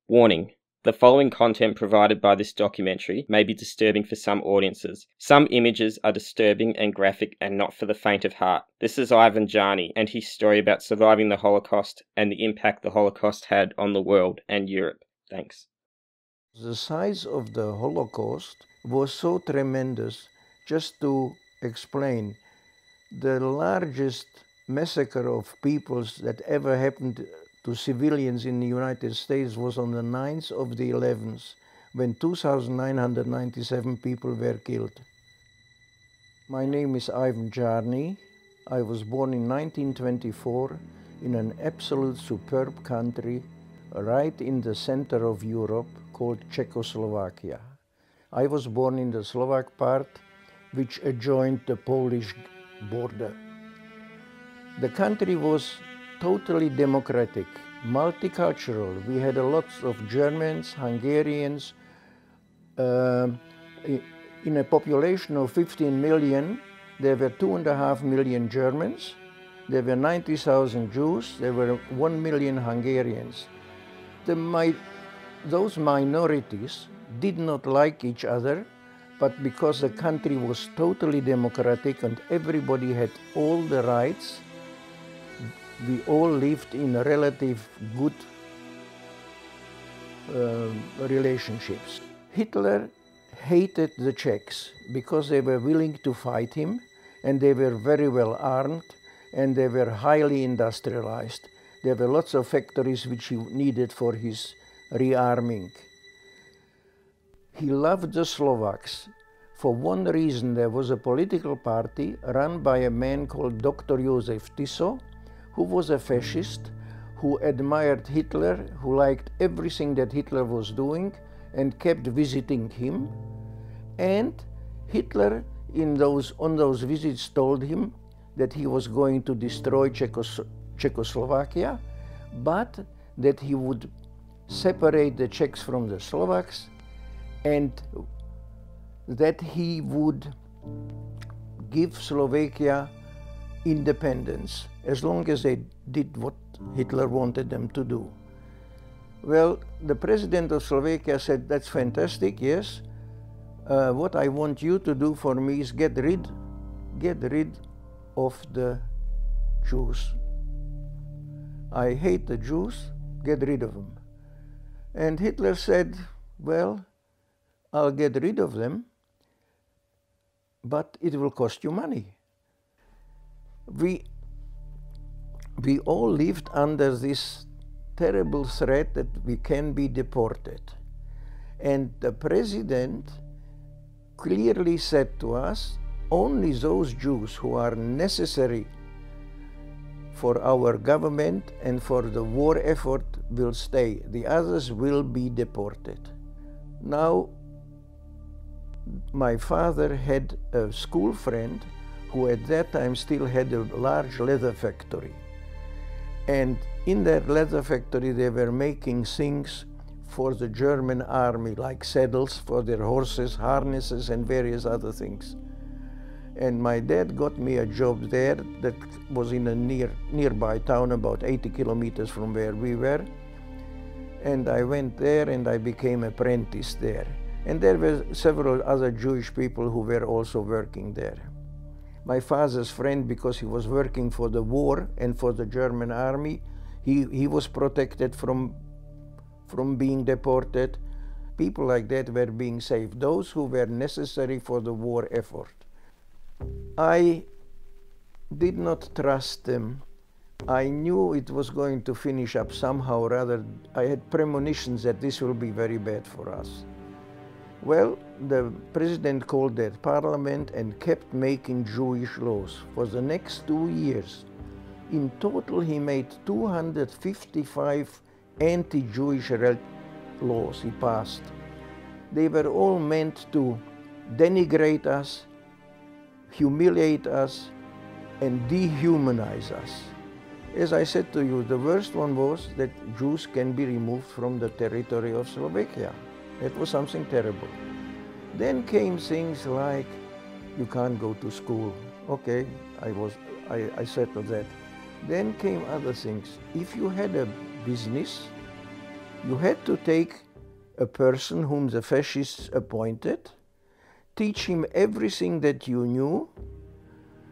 Warning: the following content provided by this documentary may be disturbing for some audiences. Some images are disturbing and graphic and not for the faint of heart. This is Ivan Jarny and his story about surviving the Holocaust and the impact the Holocaust had on the world and Europe. Thanks. The size of the Holocaust was so tremendous. Just to explain, the largest massacre of peoples that ever happened to civilians in the United States was on the 9th of the 11th, when 2,997 people were killed. My name is Ivan Jarny. I was born in 1924 in an absolute superb country right in the center of Europe called Czechoslovakia. I was born in the Slovak part, which adjoined the Polish border. The country was totally democratic, multicultural. We had lots of Germans, Hungarians. In a population of 15 million, there were 2.5 million Germans, there were 90,000 Jews, there were 1 million Hungarians. Those minorities did not like each other, but because the country was totally democratic and everybody had all the rights, we all lived in relative good relationships. Hitler hated the Czechs because they were willing to fight him, and they were very well armed, and they were highly industrialized. There were lots of factories which he needed for his rearming. He loved the Slovaks. For one reason, there was a political party run by a man called Dr. Josef Tiso, who was a fascist, who admired Hitler, who liked everything that Hitler was doing and kept visiting him. And Hitler, on those visits, told him that he was going to destroy Czechoslovakia, but that he would separate the Czechs from the Slovaks, and that he would give Slovakia independence as long as they did what Hitler wanted them to do. Well, the president of Slovakia said, "That's fantastic, yes. What I want you to do for me is get rid of the Jews. I hate the Jews, get rid of them." And Hitler said, "Well, I'll get rid of them, but it will cost you money." We all lived under this terrible threat that we can be deported. And the president clearly said to us, only those Jews who are necessary for our government and for the war effort will stay. The others will be deported. Now, my father had a school friend who at that time still had a large leather factory. And in that leather factory they were making things for the German army, like saddles for their horses, harnesses, and various other things. And my dad got me a job there that was in a nearby town, about 80 kilometers from where we were. And I went there and I became apprentice there. And there were several other Jewish people who were also working there. My father's friend, because he was working for the war and for the German army, he was protected from being deported. People like that were being saved, those who were necessary for the war effort. I did not trust them. I knew it was going to finish up somehow or other. I had premonitions that this will be very bad for us. Well, the president called that parliament and kept making Jewish laws. For the next 2 years, in total he made 255 anti-Jewish laws he passed. They were all meant to denigrate us, humiliate us, and dehumanize us. As I said to you, the worst one was that Jews can be removed from the territory of Slovakia. That was something terrible. Then came things like, you can't go to school. Okay, I settled that. Then came other things. If you had a business, You had to take a person whom the fascists appointed, teach him everything that you knew,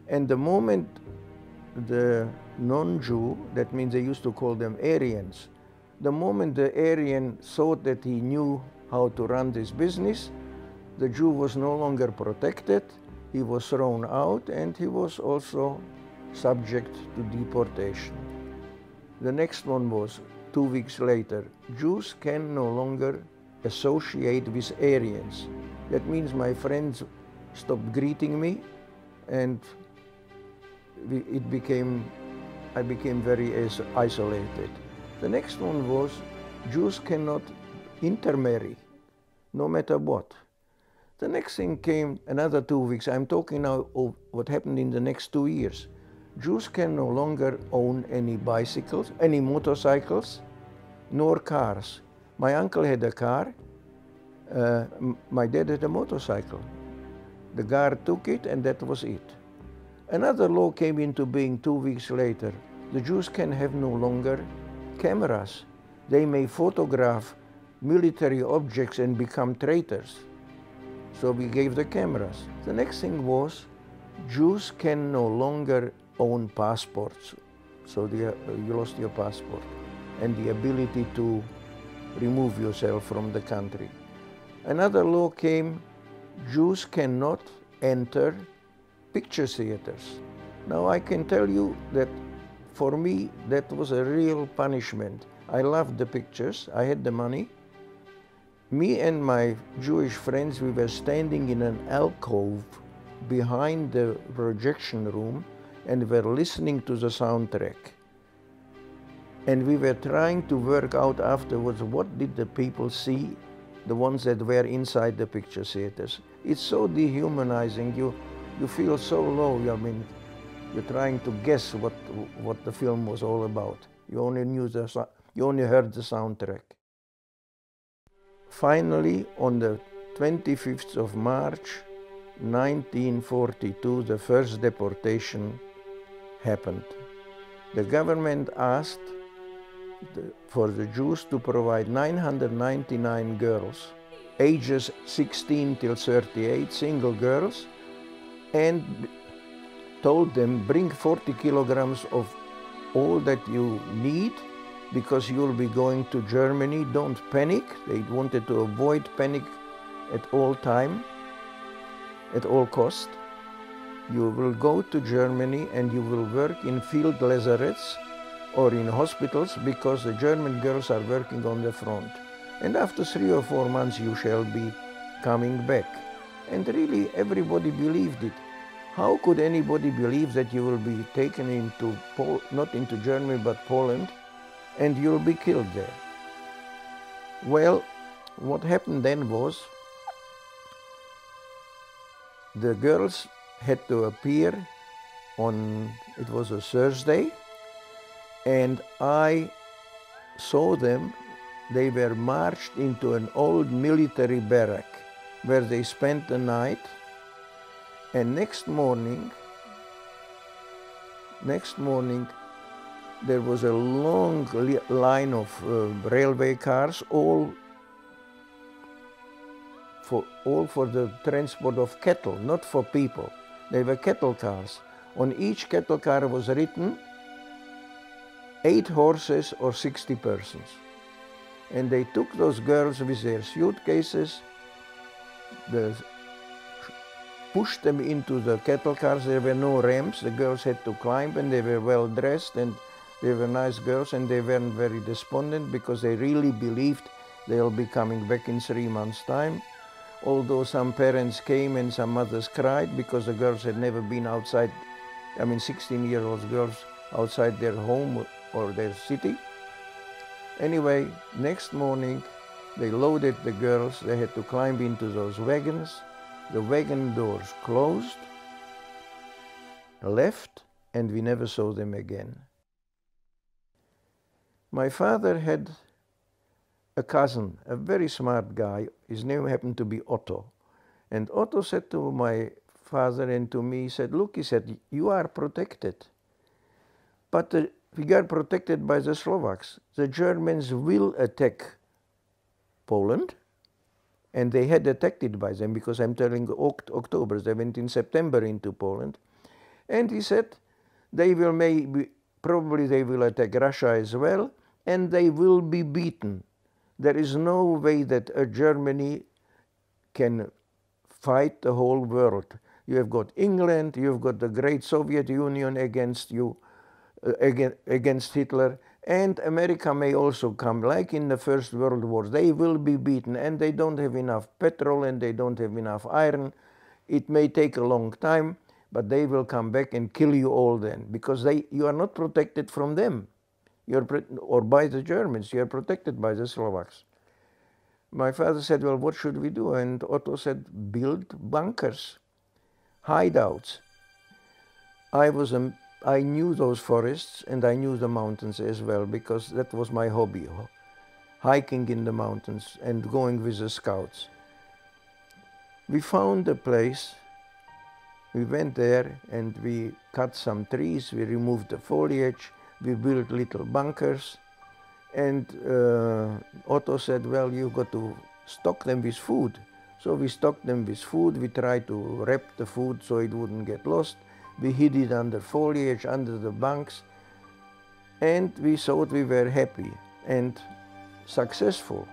and the moment the non-Jew, that means they used to call them Aryans, the moment the Aryan thought that he knew how to run this business, the Jew was no longer protected, he was thrown out, and he was also subject to deportation. The next one was 2 weeks later. Jews can no longer associate with Aryans. That means my friends stopped greeting me, and I became very isolated. The next one was Jews cannot intermarry, no matter what. The next thing came another 2 weeks. I'm talking now of what happened in the next 2 years. Jews can no longer own any bicycles, any motorcycles, nor cars. My uncle had a car, my dad had a motorcycle. The guard took it, and that was it. Another law came into being 2 weeks later. The Jews can have no longer cameras. They may photograph military objects and become traitors. So we gave the cameras. The next thing was Jews can no longer own passports. So you lost your passport and the ability to remove yourself from the country. Another law came, Jews cannot enter picture theaters. Now I can tell you that for me that was a real punishment. I loved the pictures, I had the money. Me and my Jewish friends, we were standing in an alcove behind the projection room and were listening to the soundtrack. And we were trying to work out afterwards what did the people see, the ones that were inside the picture theaters. It's so dehumanizing. You feel so low. I mean, you're trying to guess what the film was all about. You only heard the soundtrack. Finally, on the 25th of March, 1942, the first deportation happened. The government asked for the Jews to provide 999 girls, ages 16 till 38, single girls, and told them, bring 40 kilograms of all that you need, because you'll be going to Germany. Don't panic. They wanted to avoid panic at all time, at all cost. You will go to Germany and you will work in field lazarets or in hospitals, because the German girls are working on the front. And after 3 or 4 months you shall be coming back. And really everybody believed it. How could anybody believe that you will be taken into, not into Germany, but Poland, and you'll be killed there? Well, what happened then was the girls had to appear on, it was a Thursday, and I saw them. They were marched into an old military barrack where they spent the night, and next morning there was a long line of railway cars, all for the transport of cattle, not for people. They were cattle cars. On each cattle car was written 8 horses or 60 persons. And they took those girls with their suitcases, pushed them into the cattle cars. There were no ramps. The girls had to climb, and they were well dressed, and they were nice girls, and they weren't very despondent because they really believed they'll be coming back in 3 months' time. Although some parents came and some mothers cried because the girls had never been outside, 16-year-old girls outside their home or their city. Anyway, next morning they loaded the girls. They had to climb into those wagons. The wagon doors closed, left, and we never saw them again. My father had a cousin, a very smart guy. His name happened to be Otto. And Otto said to my father and to me, he said, look, he said, you are protected. But we are protected by the Slovaks. The Germans will attack Poland, and they had attacked it by then, because I'm telling October, they went in September into Poland. And he said they will probably they will attack Russia as well, and they will be beaten. There is no way that Germany can fight the whole world. You have got England, you've got the great Soviet Union against you, against Hitler, and America may also come, like in the First World War. They will be beaten, and they don't have enough petrol, and they don't have enough iron. It may take a long time, but they will come back and kill you all then, because you are not protected from them, or by the Germans. You are protected by the Slovaks. My father said, well, what should we do? And Otto said, build bunkers, hideouts. I knew those forests, and I knew the mountains as well, because that was my hobby, hiking in the mountains and going with the scouts. We found a place. We went there and we cut some trees, we removed the foliage, we built little bunkers, and Otto said, well, you've got to stock them with food. So we stocked them with food. We tried to wrap the food so it wouldn't get lost. We hid it under foliage, under the bunks, and we thought we were happy and successful.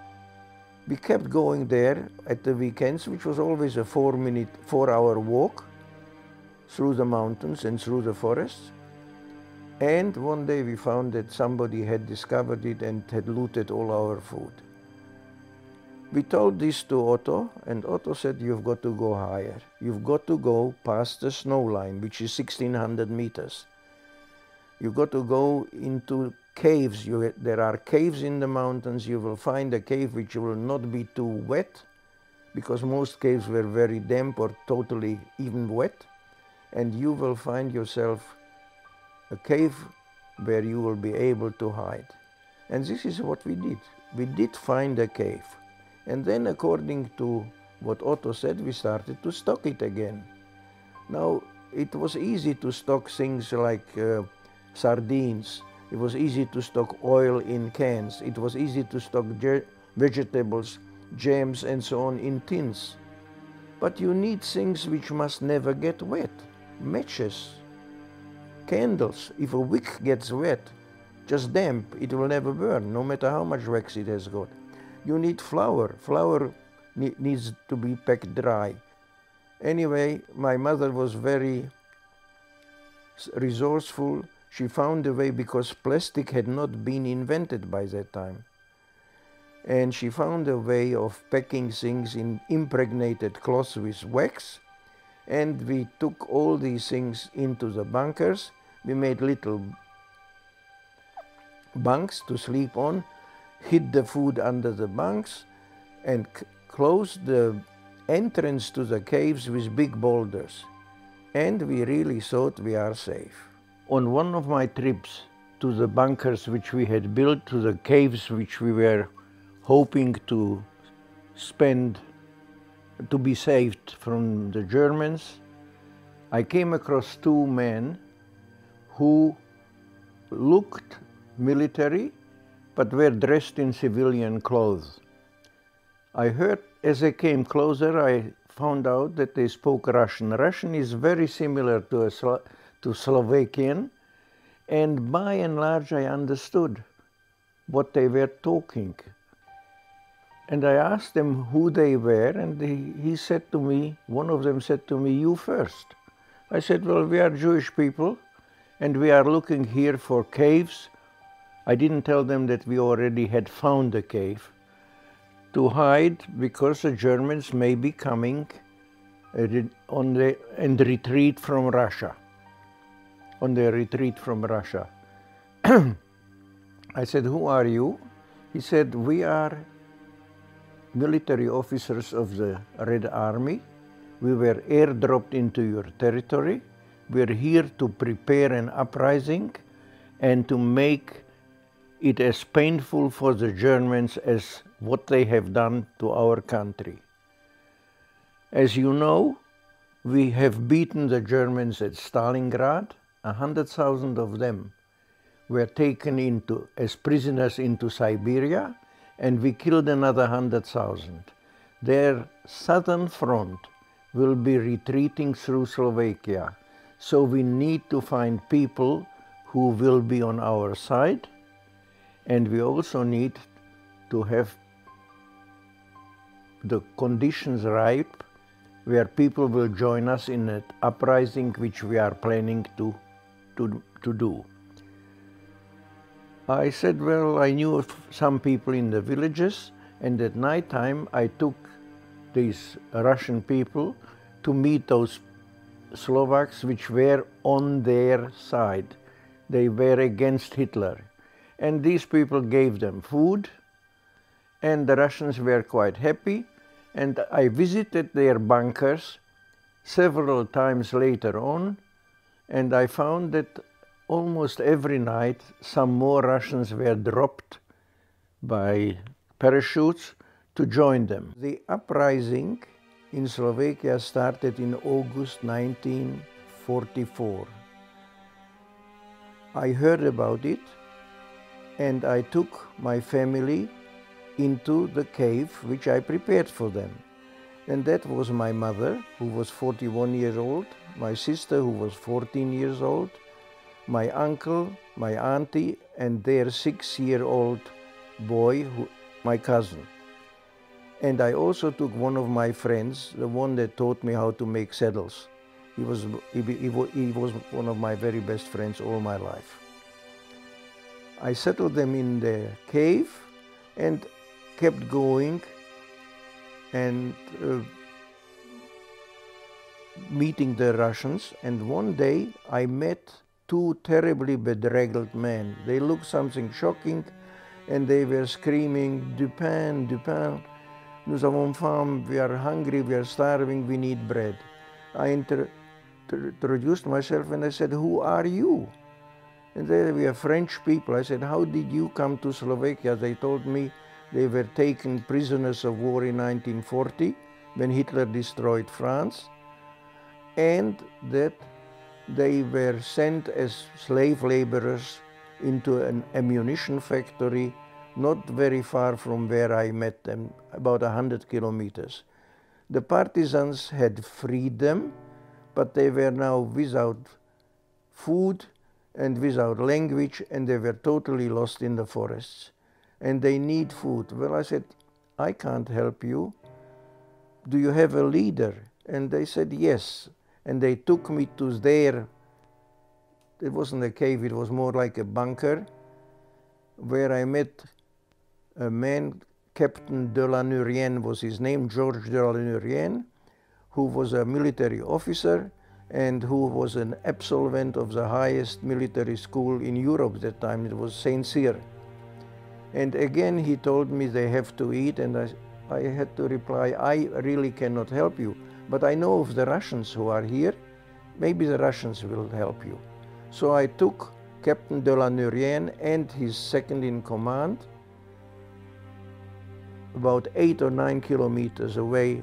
We kept going there at the weekends, which was always a 4-hour walk through the mountains and through the forests. And one day we found that somebody had discovered it and had looted all our food. We told this to Otto, and Otto said, you've got to go higher. You've got to go past the snow line, which is 1,600 meters. You've got to go into caves. There are caves in the mountains. You will find a cave which will not be too wet, because most caves were very damp or totally even wet. And you will find yourself a cave where you will be able to hide. And this is what we did. We did find a cave. And then, according to what Otto said, we started to stock it again. Now, it was easy to stock things like sardines. It was easy to stock oil in cans. It was easy to stock vegetables, jams, and so on in tins. But you need things which must never get wet. Matches, candles. If a wick gets wet, just damp, it will never burn, no matter how much wax it has got. You need flour. Flour needs to be packed dry. Anyway, my mother was very resourceful. She found a way, because plastic had not been invented by that time. And she found a way of packing things in impregnated cloths with wax. And we took all these things into the bunkers. We made little bunks to sleep on, hid the food under the bunks, and closed the entrance to the caves with big boulders. And we really thought we are safe. On one of my trips to the bunkers which we had built, to the caves which we were hoping to be saved from the Germans, I came across two men who looked military but were dressed in civilian clothes. I heard, as I came closer, I found out that they spoke Russian. Russian is very similar to Slovakian, and by and large I understood what they were talking. And I asked them who they were, and he said to me, one of them said to me, "You first." I said, "Well, we are Jewish people, and we are looking here for caves." I didn't tell them that we already had found a cave to hide, because the Germans may be coming and retreat from Russia, on their retreat from Russia. I said, "Who are you?" He said, "We are military officers of the Red Army. We were airdropped into your territory. We're here to prepare an uprising and to make it as painful for the Germans as what they have done to our country. As you know, we have beaten the Germans at Stalingrad. 100,000 of them were taken as prisoners into Siberia, and we killed another 100,000. Their southern front will be retreating through Slovakia. So we need to find people who will be on our side, and we also need to have the conditions ripe where people will join us in an uprising which we are planning to do. I said, well, I knew of some people in the villages, and at night time I took these Russian people to meet those Slovaks which were on their side. They were against Hitler. And these people gave them food, and the Russians were quite happy. And I visited their bunkers several times later on, and I found that almost every night some more Russians were dropped by parachutes to join them. The uprising in Slovakia started in August 1944. I heard about it, and I took my family into the cave which I prepared for them. And that was my mother, who was 41 years old, my sister, who was 14 years old, my uncle, my auntie, and their 6-year-old boy, my cousin. And I also took one of my friends, the one that taught me how to make saddles. He was one of my very best friends all my life. I settled them in the cave and kept going and meeting the Russians. And one day I met two terribly bedraggled men. They looked something shocking, and they were screaming, "Du pain, du pain. Nous avons faim, we are hungry, we are starving, we need bread." I introduced myself and I said, "Who are you?" And they were French people. I said, "How did you come to Slovakia?" They told me they were taken prisoners of war in 1940 when Hitler destroyed France, and that they were sent as slave laborers into an ammunition factory not very far from where I met them, about 100 kilometers. The partisans had freed them, but they were now without food and without language, and they were totally lost in the forests. And they need food. Well, I said, "I can't help you. Do you have a leader?" And they said, "Yes." And they took me to their, it wasn't a cave, it was more like a bunker, where I met a man, Captain de la Nurienne was his name, Georges de la Nurienne, who was a military officer and who was an absolvent of the highest military school in Europe at that time. It was Saint Cyr. And again he told me they have to eat, and I had to reply, "I really cannot help you, but I know of the Russians who are here. Maybe the Russians will help you." So I took Captain de la Nurienne and his second in command about 8 or 9 kilometers away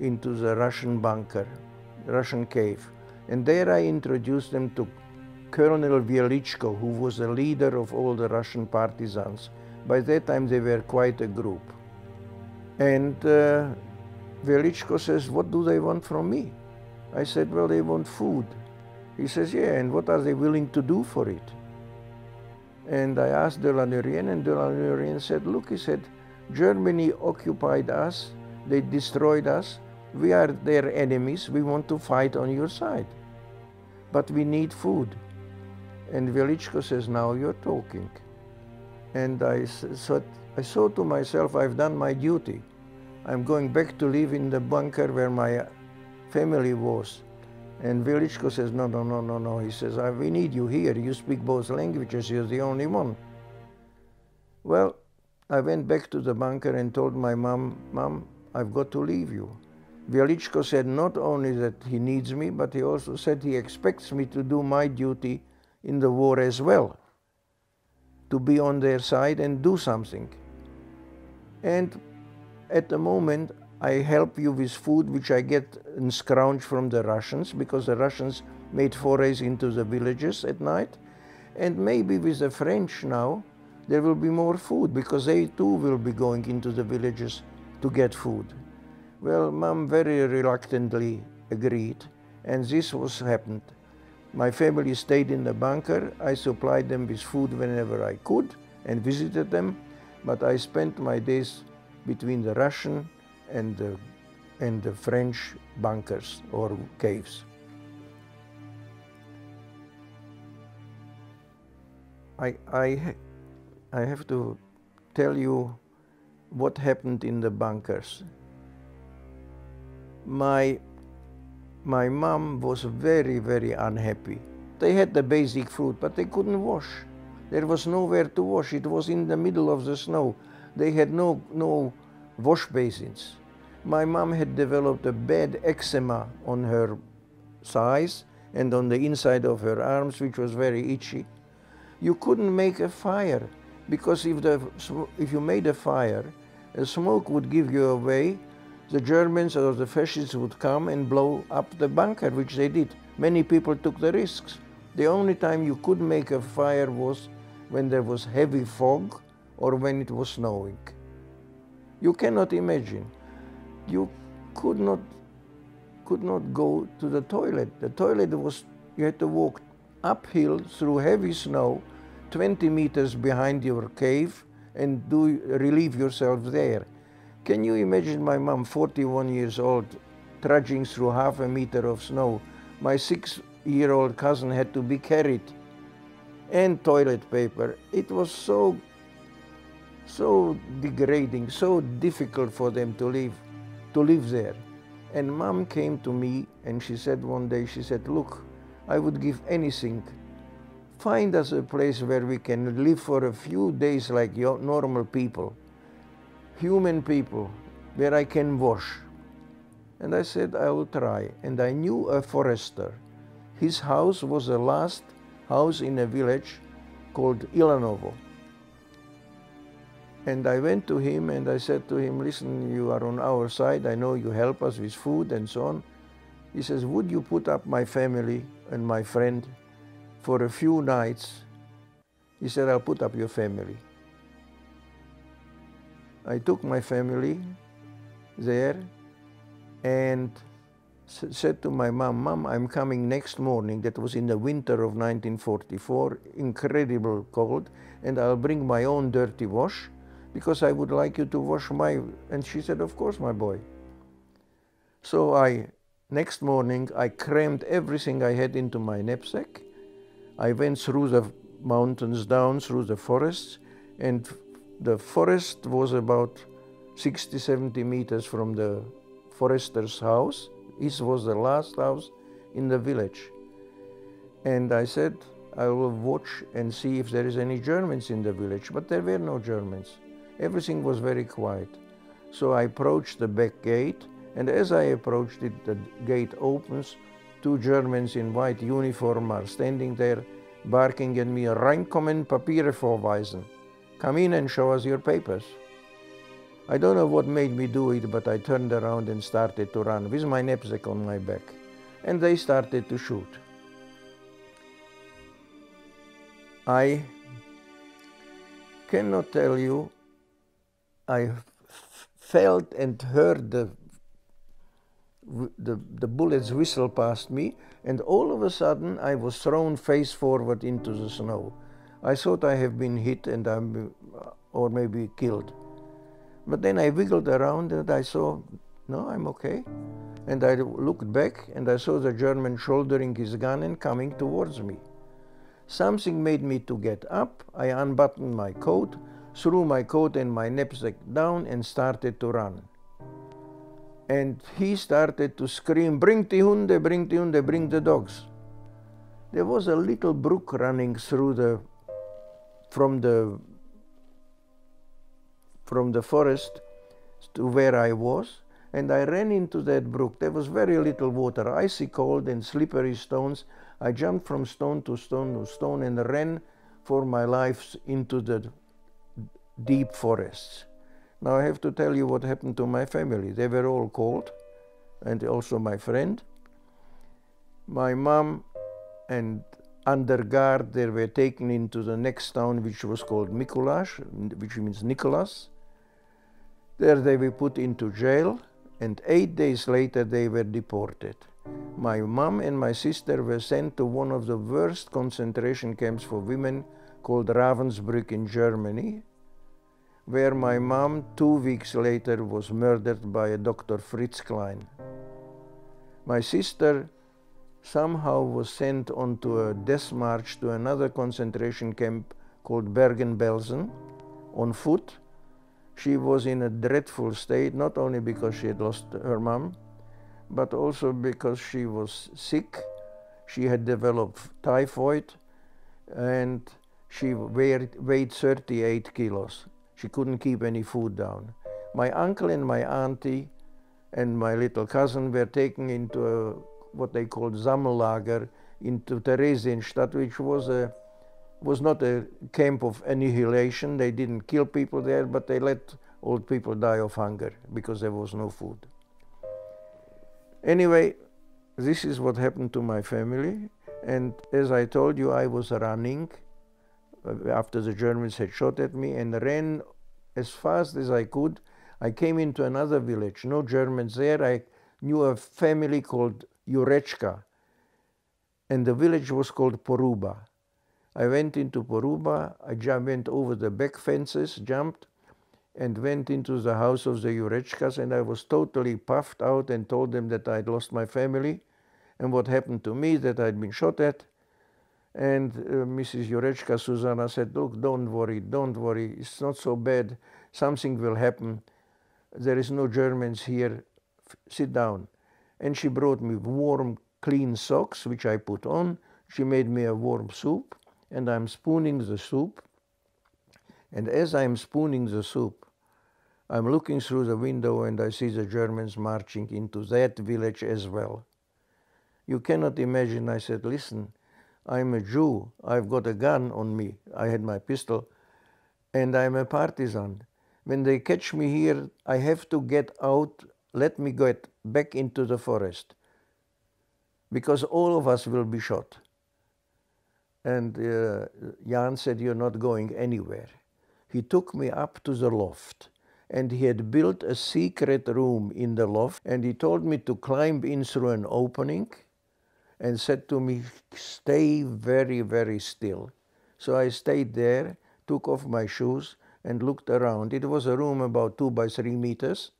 into the Russian bunker, Russian cave. And there I introduced them to Colonel Velichko, who was the leader of all the Russian partisans. By that time they were quite a group. And Velichko says, "What do they want from me?" I said, "Well, they want food." He says, "Yeah, and what are they willing to do for it?" And I asked de la Nurienne, and de la Nurienne said, "Look," he said, "Germany occupied us, they destroyed us, we are their enemies, we want to fight on your side. But we need food." And Velichko says, "Now you're talking." And I saw to myself, I've done my duty. I'm going back to live in the bunker where my family was. And Velichko says, "No, no, no, no, no." He says, "We need you here. You speak both languages. You're the only one." Well, I went back to the bunker and told my mom, "Mom, I've got to leave you." Velichko said not only that he needs me, but he also said he expects me to do my duty in the war as well, to be on their side and do something. And at the moment, I help you with food which I get and scrounge from the Russians, because the Russians made forays into the villages at night. And maybe with the French now, there will be more food because they too will be going into the villages to get food. Well, Mom very reluctantly agreed, and this was happened. My family stayed in the bunker. I supplied them with food whenever I could and visited them, but I spent my days between the Russian and the French bunkers or caves. I have to tell you what happened in the bunkers. My mom was very, very unhappy. They had the basic food, but they couldn't wash. There was nowhere to wash. It was in the middle of the snow. They had no wash basins. My mom had developed a bad eczema on her thighs and on the inside of her arms, which was very itchy. You couldn't make a fire because if you made a fire, the smoke would give you away. The Germans or the fascists would come and blow up the bunker, which they did. Many people took the risks. The only time you could make a fire was when there was heavy fog or when it was snowing. You cannot imagine. You could not go to the toilet. The toilet was, you had to walk uphill through heavy snow, 20 meters behind your cave, and relieve yourself there. Can you imagine my mom, 41 years old, trudging through half a meter of snow? My 6-year-old cousin had to be carried, and toilet paper. It was so degrading, so difficult for them to live there. And Mom came to me and she said one day, she said, look, I would give anything. Find us a place where we can live for a few days like normal people, human people, where I can wash. And I said, I will try. And I knew a forester. His house was the last house in a village called Ilanovo. And I went to him and I said to him, listen, you are on our side. I know you help us with food and so on. He says, would you put up my family and my friend for a few nights? He said, I'll put up your family. I took my family there and said to my mom, Mom, I'm coming next morning. That was in the winter of 1944, incredible cold, and I'll bring my own dirty wash because I would like you to wash my... And she said, of course, my boy. So next morning, I crammed everything I had into my knapsack. I went through the mountains, down through the forests, and the forest was about 60, 70 meters from the forester's house. His was the last house in the village. And I said, I will watch and see if there is any Germans in the village, but there were no Germans. Everything was very quiet. So I approached the back gate, and as I approached it, the gate opens. 2 Germans in white uniform are standing there, barking at me, Reinkommen, Papiere vorweisen. Come in and show us your papers. I don't know what made me do it, but I turned around and started to run with my knapsack on my back. And they started to shoot. I cannot tell you, I felt and heard the bullets whistle past me, and all of a sudden I was thrown face forward into the snow. I thought I have been hit and or maybe killed. But then I wiggled around and I saw, no, I'm okay. And I looked back and I saw the German shouldering his gun and coming towards me. Something made me to get up. I unbuttoned my coat, threw my coat and my knapsack down and started to run. And he started to scream, bring the Hunde, bring the dogs. There was a little brook running through from the forest to where I was, and I ran into that brook. There was very little water, icy cold and slippery stones. I jumped from stone to stone to stone and ran for my life into the deep forests. Now I have to tell you what happened to my family. They were all cold, and also my friend. My mom and under guard, they were taken into the next town, which was called Mikuláš, which means Nicholas. There they were put into jail, and 8 days later they were deported. My mom and my sister were sent to one of the worst concentration camps for women called Ravensbrück in Germany, where my mom 2 weeks later was murdered by a Dr. Fritz Klein. My sister somehow was sent onto a death march to another concentration camp called Bergen-Belsen on foot. She was in a dreadful state, not only because she had lost her mom, but also because she was sick. She had developed typhoid, and she weighed 38 kilos. She couldn't keep any food down. My uncle and my auntie and my little cousin were taken into what they called Sammellager, into Theresienstadt, which was not a camp of annihilation. They didn't kill people there, but they let old people die of hunger because there was no food. Anyway, this is what happened to my family. And as I told you, I was running after the Germans had shot at me, and ran as fast as I could. I came into another village, no Germans there. I knew a family called Jurečka, and the village was called Poruba. I went into Poruba, I went over the back fences, jumped, and went into the house of the Jurečkas, and I was totally puffed out and told them that I'd lost my family and what happened to me, that I'd been shot at. And Mrs. Jurečka, Susanna, said, look, don't worry, it's not so bad, something will happen. There is no Germans here, sit down. And she brought me warm, clean socks, which I put on. She made me a warm soup, and I'm spooning the soup. And as I'm spooning the soup, I'm looking through the window and I see the Germans marching into that village as well. You cannot imagine, I said, listen, I'm a Jew, I've got a gun on me, I had my pistol, and I'm a partisan. When they catch me here, I have to get out, let me get back into the forest, because all of us will be shot. And Jan said, you're not going anywhere. He took me up to the loft, and he had built a secret room in the loft, and he told me to climb in through an opening, and said to me, stay very, very still. So I stayed there, took off my shoes, and looked around. It was a room about 2 by 3 meters,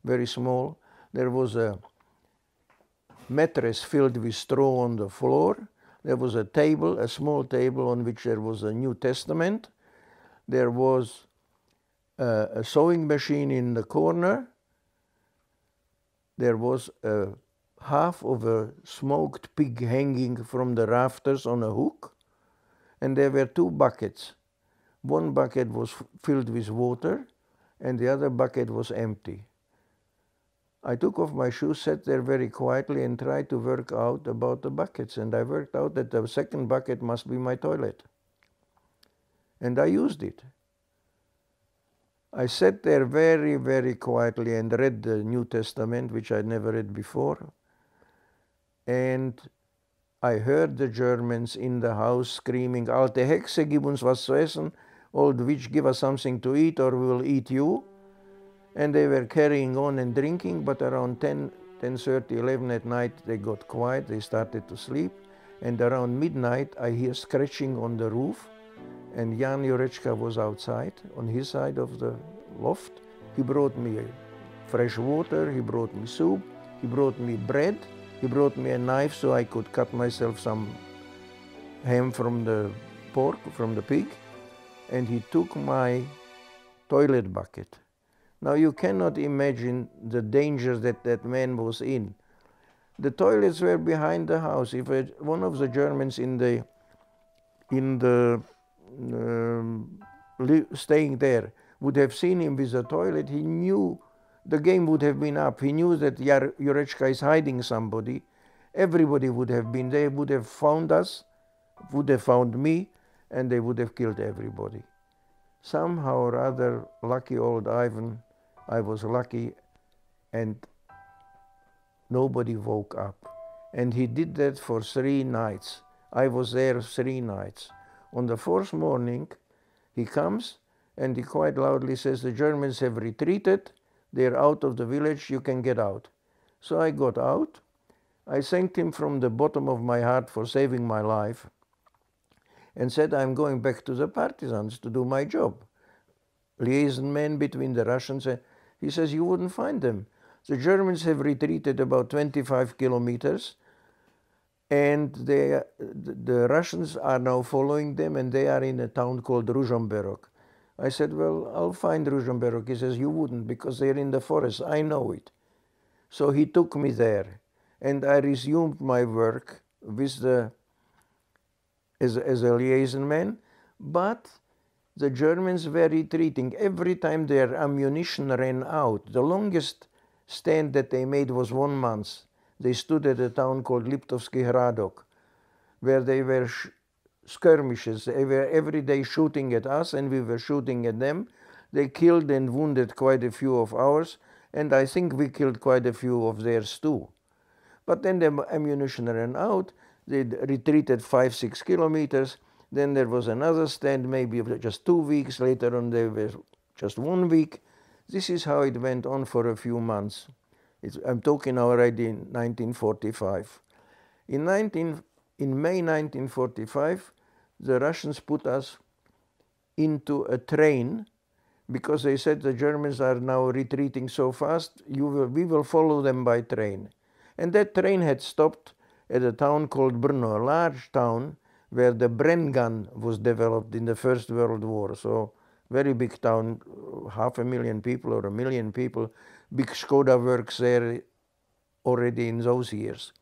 very small. There was a mattress filled with straw on the floor. There was a table, a small table on which there was a New Testament. There was a sewing machine in the corner. There was half of a smoked pig hanging from the rafters on a hook. And there were 2 buckets. One bucket was filled with water, and the other bucket was empty. I took off my shoes, sat there very quietly, and tried to work out about the buckets. And I worked out that the second bucket must be my toilet. And I used it. I sat there very, very quietly and read the New Testament, which I'd never read before. And I heard the Germans in the house screaming, Alte Hexe, gib uns was zu essen, old witch, give us something to eat or we will eat you. And they were carrying on and drinking, but around 10:30, 11 at night, they got quiet, they started to sleep. And around midnight, I hear scratching on the roof, and Jan Jurečka was outside, on his side of the loft. He brought me fresh water, he brought me soup, he brought me bread, he brought me a knife so I could cut myself some ham from the pork, from the pig, and he took my toilet bucket. Now you cannot imagine the danger that that man was in. The toilets were behind the house. If one of the Germans staying there would have seen him with a toilet, he knew the game would have been up. He knew that Jurečka is hiding somebody. Everybody would have been there, would have found us, would have found me, and they would have killed everybody. Somehow or other, lucky old Ivan, I was lucky, and nobody woke up. And he did that for 3 nights. I was there 3 nights. On the 4th morning, he comes and he quite loudly says, the Germans have retreated, they're out of the village, you can get out. So I got out. I thanked him from the bottom of my heart for saving my life and said, I'm going back to the partisans to do my job. Liaison man between the Russians. He says, you wouldn't find them. The Germans have retreated about 25 kilometers and the Russians are now following them and they are in a town called Ružomberok. I said, well, I'll find Ružomberok. He says, you wouldn't because they're in the forest. I know it. So he took me there and I resumed my work with as a liaison man, but the Germans were retreating. Every time their ammunition ran out, the longest stand that they made was 1 month. They stood at a town called Liptovský Hrádok, where they were skirmishes. They were every day shooting at us and we were shooting at them. They killed and wounded quite a few of ours, and I think we killed quite a few of theirs too. But then the ammunition ran out. They retreated 5-6 kilometers. Then there was another stand, maybe just 2 weeks. Later on, there was just 1 week. This is how it went on for a few months. I'm talking already in 1945. In May 1945, the Russians put us into a train because they said the Germans are now retreating so fast, we will follow them by train. And that train had stopped at a town called Brno, a large town where the Bren gun was developed in the First World War. So very big town, 500,000 people or 1 million people. Big Skoda works there already in those years.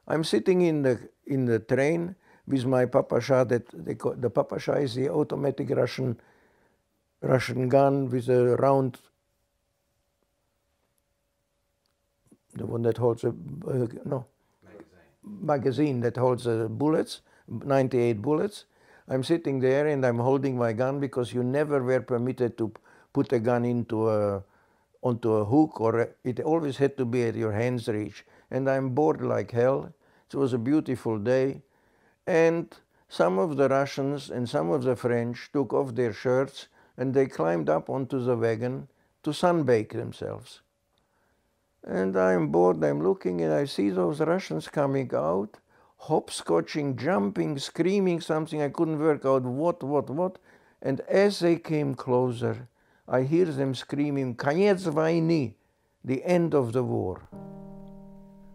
I'm sitting in the train with my papasha. The papasha is the automatic Russian gun with a round, the one that holds a magazine that holds bullets, 98 bullets. I'm sitting there and I'm holding my gun because you never were permitted to put a gun onto a hook, or it always had to be at your hand's reach. And I'm bored like hell. It was a beautiful day. And some of the Russians and some of the French took off their shirts and they climbed up onto the wagon to sunbake themselves. And I'm bored, I'm looking and I see those Russians coming out, hopscotching, jumping, screaming something. I couldn't work out what. And as they came closer, I hear them screaming, "Konec vojny," the end of the war.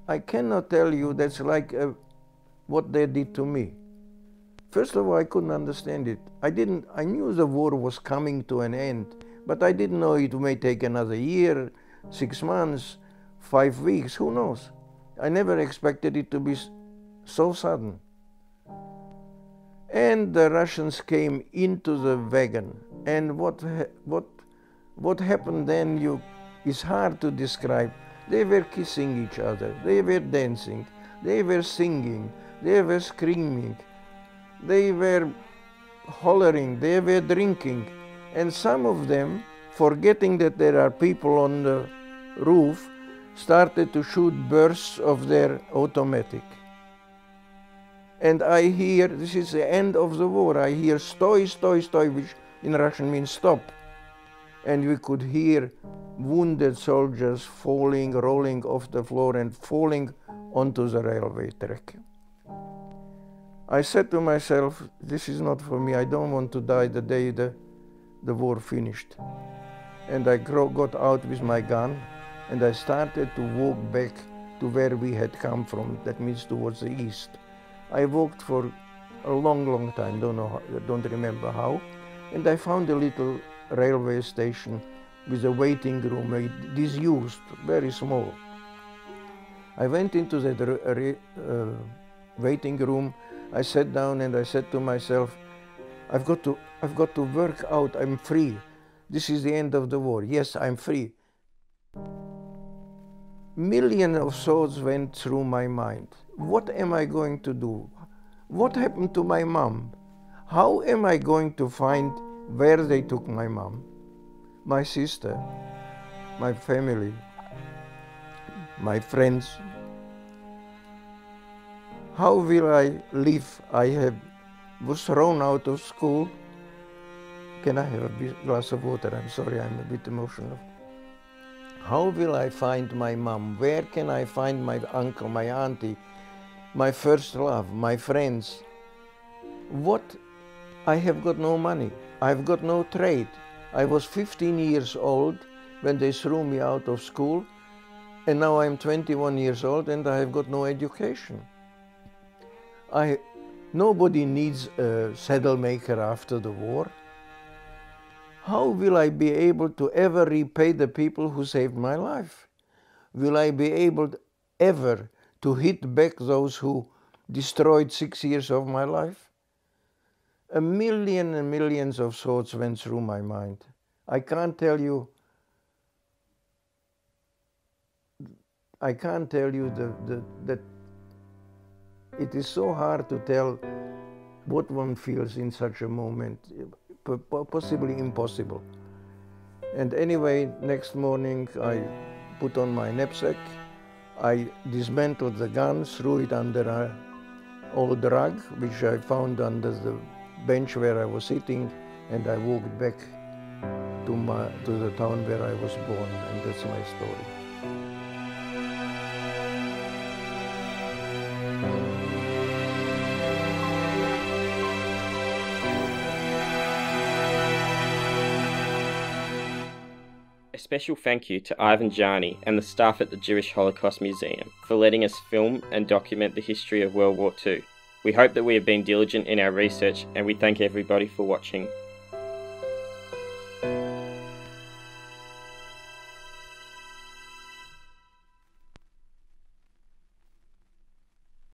I cannot tell you that's like what they did to me. First of all, I couldn't understand it. I knew the war was coming to an end, but I didn't know it may take another year, 6 months, 5 weeks, who knows? I never expected it to be so sudden. And the Russians came into the wagon, and what happened then is hard to describe. They were kissing each other, they were dancing, they were singing, they were screaming, they were hollering, they were drinking, and some of them, forgetting that there are people on the roof, started to shoot bursts of their automatic. And I hear, this is the end of the war, I hear "stoi, stoi, stoi," which in Russian means stop. And we could hear wounded soldiers falling, rolling off the floor and falling onto the railway track. I said to myself, this is not for me, I don't want to die the day the war finished. And I got out with my gun and I started to walk back to where we had come from, that means towards the east. I walked for a long time, don't remember how, and I found a little railway station with a waiting room, disused, very small. I went into that waiting room, I sat down and I said to myself, I've got to work out, I'm free. This is the end of the war. Yes, I'm free. Millions of thoughts went through my mind. What am I going to do? What happened to my mom? How am I going to find where they took my mom, my sister, my family, my friends? How will I live? Was thrown out of school. Can I have a glass of water? I'm sorry, I'm a bit emotional. How will I find my mom? Where can I find my uncle, my auntie, my first love, my friends? What? I have got no money. I've got no trade. I was 15 years old when they threw me out of school, and now I'm 21 years old and I have got no education. Nobody needs a saddle maker after the war. How will I be able to ever repay the people who saved my life? Will I be able ever to hit back those who destroyed 6 years of my life? A million and millions of thoughts went through my mind. I can't tell you that it is so hard to tell what one feels in such a moment, possibly impossible. And anyway, next morning I put on my knapsack, I dismantled the gun, threw it under an old rug, which I found under the bench where I was sitting, and I walked back to the town where I was born, and that's my story. A special thank you to Ivan Jarny and the staff at the Jewish Holocaust Museum for letting us film and document the history of World War II. We hope that we have been diligent in our research, and we thank everybody for watching.